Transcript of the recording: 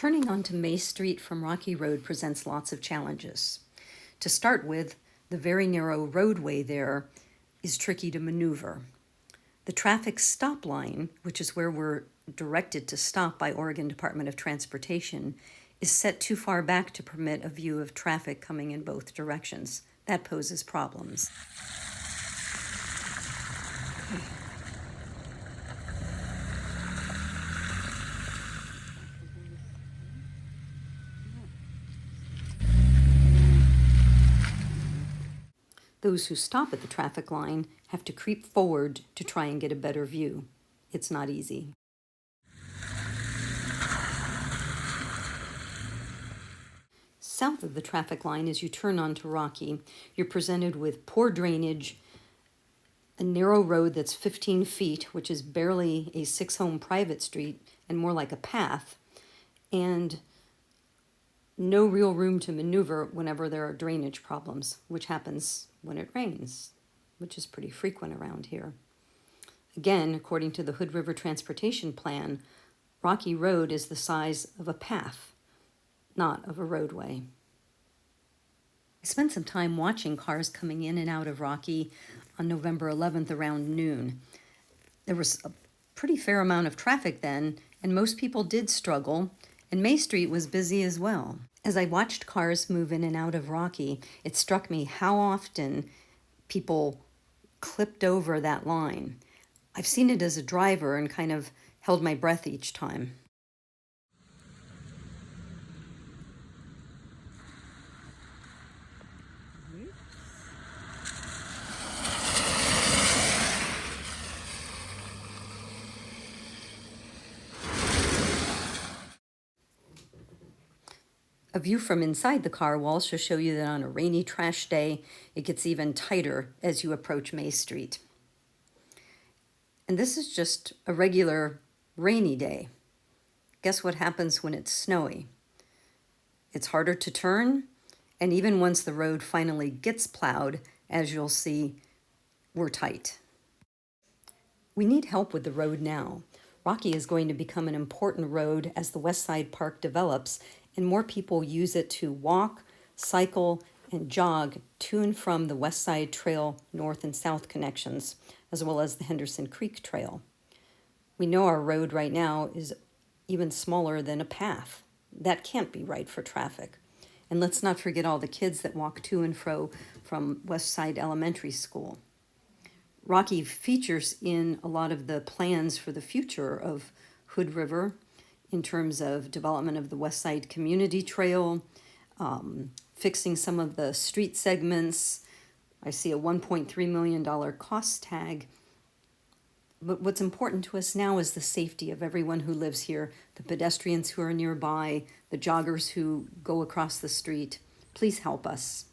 Turning onto May Street from Rocky Road presents lots of challenges. To start with, the very narrow roadway there is tricky to maneuver. The traffic stop line, which is where we're directed to stop by Oregon Department of Transportation, is set too far back to permit a view of traffic coming in both directions. That poses problems. Those who stop at the traffic line have to creep forward to try and get a better view. It's not easy. South of the traffic line, as you turn onto Rocky, you're presented with poor drainage, a narrow road that's 15 feet, which is barely a 6-home private street and more like a path, and no real room to maneuver whenever there are drainage problems, which happens when it rains, which is pretty frequent around here. Again, according to the Hood River Transportation Plan, Rocky Road is the size of a path, not of a roadway. I spent some time watching cars coming in and out of Rocky on November 11th around noon. There was a pretty fair amount of traffic then, and most people did struggle, and May Street was busy as well. As I watched cars move in and out of Rocky, it struck me how often people clipped over that line. I've seen it as a driver and kind of held my breath each time. A view from inside the car will also show you that on a rainy trash day, it gets even tighter as you approach May Street. And this is just a regular rainy day. Guess what happens when it's snowy? It's harder to turn, and even once the road finally gets plowed, as you'll see, we're tight. We need help with the road now. Rocky is going to become an important road as the West Side Park develops and more people use it to walk, cycle, and jog to and from the West Side Trail north and south connections, as well as the Henderson Creek Trail. We know our road right now is even smaller than a path. That can't be right for traffic. And let's not forget all the kids that walk to and fro from West Side Elementary School. Rocky features in a lot of the plans for the future of Hood River in terms of development of the West Side Community Trail, fixing some of the street segments. I see a $1.3 million cost tag. But what's important to us now is the safety of everyone who lives here, the pedestrians who are nearby, the joggers who go across the street. Please help us.